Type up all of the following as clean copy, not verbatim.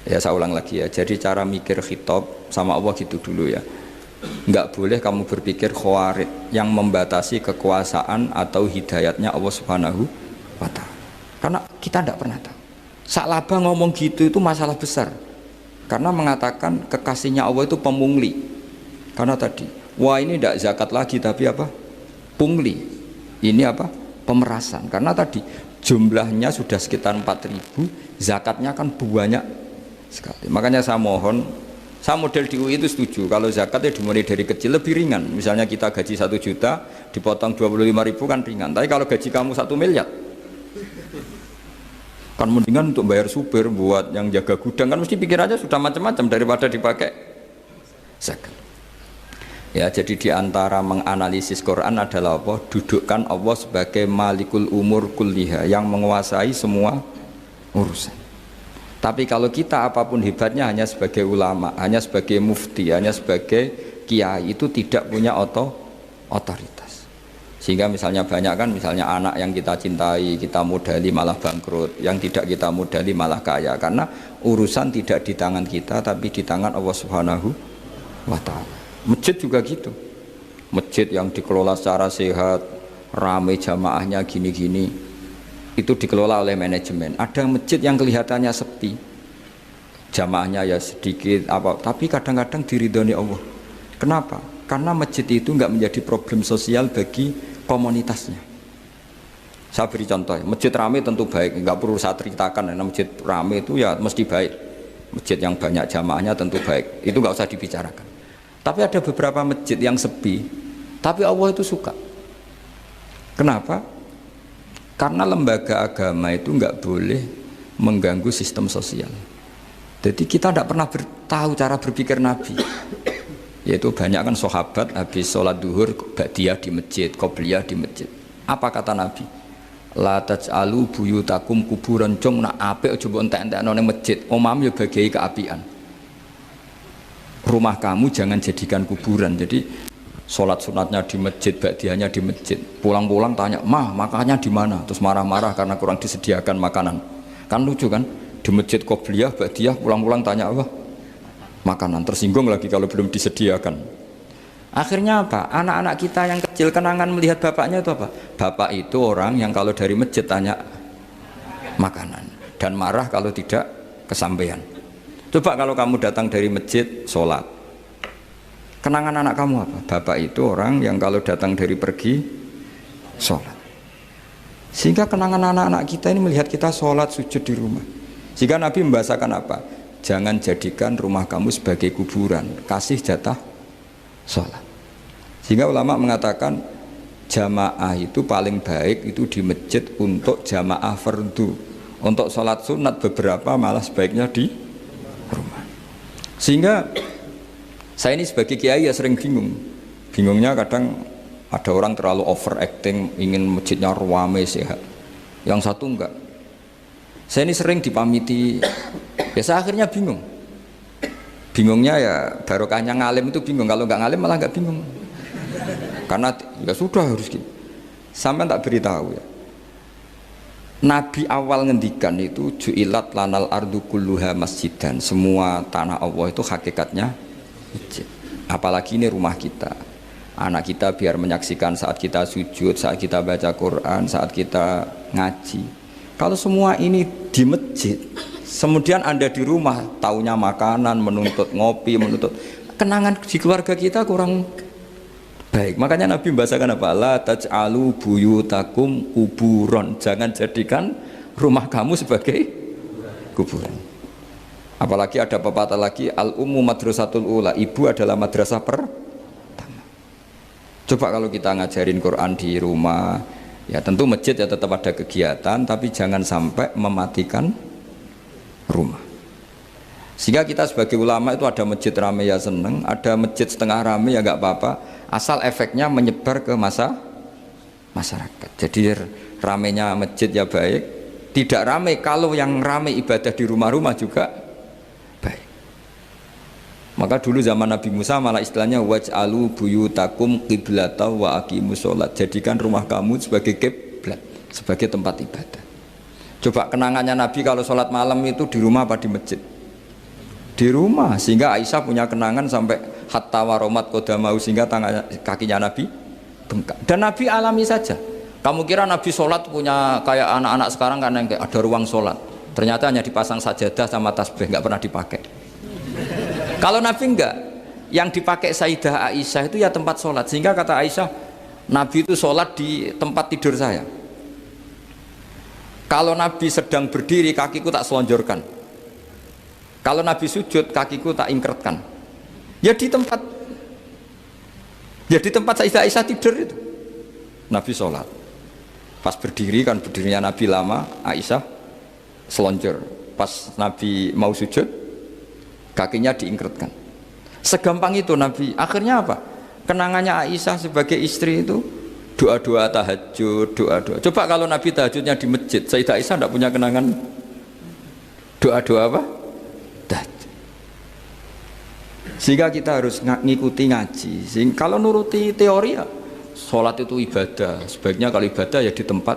Ya saya ulang lagi ya. Jadi cara mikir khitab sama Allah gitu dulu ya. Enggak boleh kamu berpikir khawarid yang membatasi kekuasaan atau hidayatnya Allah Subhanahu wa ta'ala. Karena kita tidak pernah tahu. Sa'labah ngomong gitu itu masalah besar. Karena mengatakan kekasihnya Allah itu pemungli. Karena tadi, wah ini tidak zakat lagi tapi apa? Pungli. Ini apa? Pemerasan. Karena tadi jumlahnya sudah sekitar 4.000, zakatnya kan banyak sekali. Makanya saya mohon, saya model di UI itu setuju kalau zakatnya dimulai dari kecil lebih ringan. Misalnya kita gaji 1 juta dipotong 25.000 kan ringan. Tapi kalau gaji kamu 1 miliar kan mendingan untuk bayar supir, buat yang jaga gudang, kan mesti pikirannya sudah macam-macam daripada dipakai zakat. Ya, jadi diantara menganalisis Quran adalah apa? Dudukkan Allah sebagai malikul umur kulliha, yang menguasai semua urusan. Tapi kalau kita apapun hebatnya hanya sebagai ulama, hanya sebagai mufti, hanya sebagai kiai, itu tidak punya otoritas. Sehingga misalnya banyak kan, misalnya anak yang kita cintai, kita modali malah bangkrut, yang tidak kita modali malah kaya, karena urusan tidak di tangan kita tapi di tangan Allah Subhanahu wa ta'ala. Masjid juga gitu. Masjid yang dikelola secara sehat, ramai jamaahnya gini-gini, itu dikelola oleh manajemen. Ada masjid yang kelihatannya sepi, jamaahnya ya sedikit apa, tapi kadang-kadang diridhoni Allah. Kenapa? Karena masjid itu nggak menjadi problem sosial bagi komunitasnya. Saya beri contoh, masjid ramai tentu baik, nggak perlu saya ceritakan. Karena masjid ramai itu ya mesti baik. Masjid yang banyak jamaahnya tentu baik, itu nggak usah dibicarakan. Tapi ada beberapa masjid yang sepi, tapi Allah itu suka. Kenapa? Karena lembaga agama itu nggak boleh mengganggu sistem sosial. Jadi kita tidak pernah tahu cara berpikir Nabi. Yaitu banyak kan sahabat habis sholat duhur ba'diyah di masjid, qobliyah di masjid. Apa kata Nabi? La taj'alu buyutakum kuburan, jong nak apik aja mbok entek-entekno ning masjid. Omam ya bagai keapian. Rumah kamu jangan jadikan kuburan. Jadi sholat sunatnya di masjid, ba'diyahnya di masjid. Pulang-pulang tanya, "Mah, makannya di mana?" Terus marah-marah karena kurang disediakan makanan. Kan lucu kan? Di masjid qobliyah, ba'diyah, pulang-pulang tanya apa? Makanan. Tersinggung lagi kalau belum disediakan. Akhirnya apa? Anak-anak kita yang kecil kenangan melihat bapaknya itu apa? Bapak itu orang yang kalau dari masjid tanya makanan dan marah kalau tidak kesampaian. Coba kalau kamu datang dari masjid sholat, kenangan anak kamu apa? Bapak itu orang yang kalau datang dari pergi sholat. Sehingga kenangan anak-anak kita ini melihat kita sholat sujud di rumah. Jika Nabi membahasakan apa? Jangan jadikan rumah kamu sebagai kuburan, kasih jatah sholat. Sehingga ulama mengatakan jamaah itu paling baik itu di masjid untuk jamaah fardu. Untuk sholat sunat beberapa malah sebaiknya di rumah. Sehingga saya ini sebagai kiai ya sering bingung. Bingungnya kadang ada orang terlalu overacting, ingin masjidnya ramai sehat. Yang satu enggak. Saya ini sering dipamiti, ya saya akhirnya bingung. Bingungnya ya barokahnya ngalim itu bingung, kalau nggak ngalim malah nggak bingung. Karena ya sudah harus gitu. Sampai tak beritahu ya. Nabi awal ngendikan itu ju'ilat lanal ardu kulluha masjidan. Semua tanah Allah itu hakikatnya masjid. Apalagi ini rumah kita. Anak kita biar menyaksikan saat kita sujud, saat kita baca Quran, saat kita ngaji. Kalau semua ini di masjid, kemudian Anda di rumah taunya makanan, menuntut ngopi, menuntut kenangan di keluarga kita kurang baik. Makanya Nabi membahasakan apa? La taj'alu buyutakum kuburon. Jangan jadikan rumah kamu sebagai kuburan. Apalagi ada pepatah lagi, al-ummu madrasatul ula, ibu adalah madrasah pertama. Coba kalau kita ngajarin Quran di rumah, ya tentu masjid ya tetap ada kegiatan, tapi jangan sampai mematikan rumah. Sehingga kita sebagai ulama itu ada masjid ramai ya seneng, ada masjid setengah ramai ya nggak apa-apa, asal efeknya menyebar ke masyarakat. Jadi ramainya masjid ya baik, tidak ramai kalau yang ramai ibadah di rumah-rumah juga baik. Maka dulu zaman Nabi Musa malah istilahnya waj'alu buyutakum qiblata wa aqimus sholat. Jadikan rumah kamu sebagai kiblat, sebagai tempat ibadah. Coba kenangannya Nabi kalau sholat malam itu di rumah apa di masjid? Di rumah, sehingga Aisyah punya kenangan sampai hatta waromat kodamau, sehingga tangan kakinya Nabi bengkak. Dan Nabi alami saja. Kamu kira Nabi sholat punya kayak anak-anak sekarang kan yang kayak ada ruang sholat. Ternyata hanya dipasang sajadah sama tasbih, nggak pernah dipakai. Kalau Nabi enggak, yang dipakai Sayyidah Aisyah itu ya tempat sholat. Sehingga kata Aisyah, Nabi itu sholat di tempat tidur saya. Kalau Nabi sedang berdiri, kakiku tak selonjorkan. Kalau Nabi sujud, kakiku tak ingkretkan. Ya di tempat Sayyidah Aisyah tidur itu Nabi sholat. Pas berdiri kan berdirinya Nabi lama, Aisyah selonjor. Pas Nabi mau sujud, kakinya diingkretkan. Segampang itu Nabi. Akhirnya apa? Kenangannya Aisyah sebagai istri itu doa-doa tahajud, doa-doa. Coba kalau Nabi tahajudnya di masjid, Sayyidah Aisyah tidak punya kenangan doa-doa apa? Tahajud. Sehingga kita harus ngikuti ngaji. Kalau nuruti teori ya, sholat itu ibadah. Sebaiknya kalau ibadah ya di tempat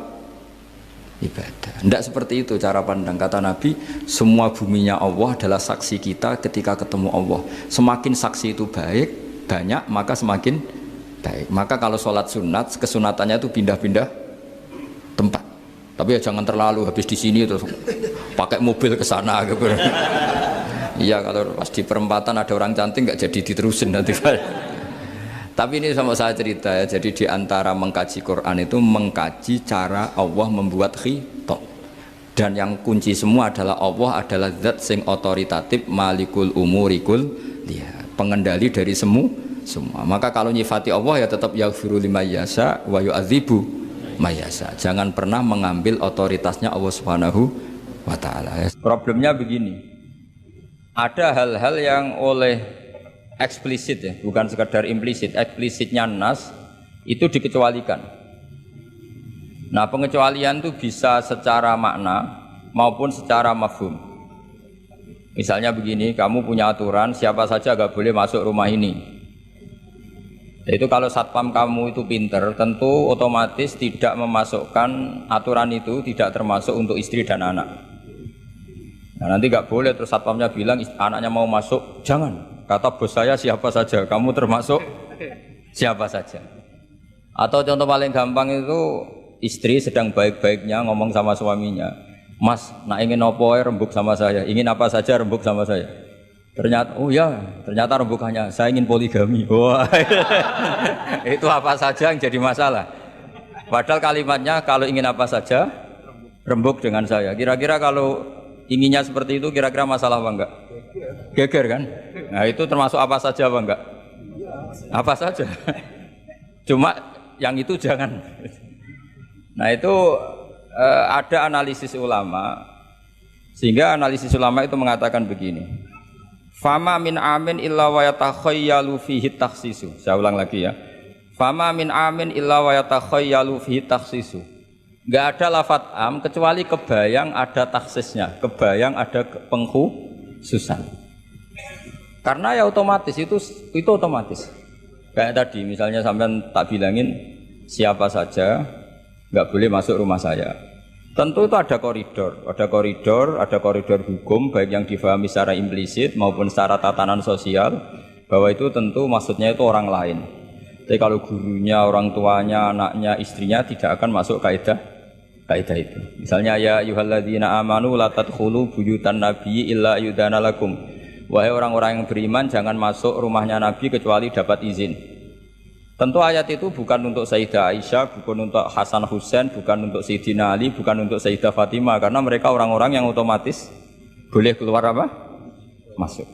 ibadah. Tidak seperti itu cara pandang. Kata Nabi, semua buminya Allah adalah saksi kita ketika ketemu Allah. Semakin saksi itu banyak, maka semakin baik. Maka kalau sholat sunat, kesunatannya itu pindah-pindah tempat. Tapi ya jangan terlalu habis di sini terus pakai mobil ke sana gitu. Iya, kalau pas di perempatan ada orang cantik nggak jadi diterusin nanti. Tapi ini sama saya cerita ya. Jadi di antara mengkaji Quran itu mengkaji cara Allah membuat khitab. Dan yang kunci semua adalah Allah adalah zat sing otoritatif, malikul umurikul dia, pengendali dari semua. Maka kalau nyifati Allah ya tetap yaghfiru liman yasha wa yu'adzibu may yasha. Jangan pernah mengambil otoritasnya Allah Subhanahu wa taala. Problemnya begini. Ada hal-hal yang oleh eksplisit ya, bukan sekedar implisit. Eksplisitnya nas itu dikecualikan. Nah, pengecualian itu bisa secara makna maupun secara mafhum. Misalnya begini, kamu punya aturan siapa saja gak boleh masuk rumah ini. Itu kalau satpam kamu itu pinter, tentu otomatis tidak memasukkan aturan itu tidak termasuk untuk istri dan anak. Nah, nanti gak boleh terus satpamnya bilang anaknya mau masuk, jangan. Kata bos saya siapa saja, kamu termasuk siapa saja. Atau contoh paling gampang itu istri sedang baik-baiknya ngomong sama suaminya, Mas, nak ingin apa rembuk sama saya, ingin apa saja rembuk sama saya. Ternyata, oh ya, ternyata rembukannya saya ingin poligami. Wah, itu apa saja yang jadi masalah. Padahal kalimatnya kalau ingin apa saja rembuk dengan saya. Kira-kira kalau inginnya seperti itu kira-kira masalah apa enggak? Geger kan? Nah itu termasuk apa saja apa enggak? Apa saja. Cuma yang itu jangan. Nah itu ada analisis ulama, sehingga analisis ulama itu mengatakan begini. Fama min amin illa wa yatakhayyalu fihi takhsisu. Saya ulang lagi ya. Fama min amin illa wa yatakhayyalu fihi takhsisu. Enggak ada lafadz am kecuali kebayang ada taksisnya, kebayang ada pengkhususan. Karena ya otomatis itu otomatis. Kayak tadi misalnya sampean tak bilangin siapa saja enggak boleh masuk rumah saya. Tentu itu ada koridor hukum baik yang difahami secara implisit maupun secara tatanan sosial, bahwa itu tentu maksudnya itu orang lain. Tapi kalau gurunya, orang tuanya, anaknya, istrinya tidak akan masuk kaidah itu. Misalnya ya ayyuhalladzina amanu la tadkhulu buyutan nabiyyi illa yudana lakum. Wahai orang-orang yang beriman, jangan masuk rumahnya Nabi kecuali dapat izin. Tentu ayat itu bukan untuk Sayyidah Aisyah, bukan untuk Hasan Husain, bukan untuk Sayyidina Ali, bukan untuk Sayyidah Fatimah, karena mereka orang-orang yang otomatis boleh keluar apa? Masuk.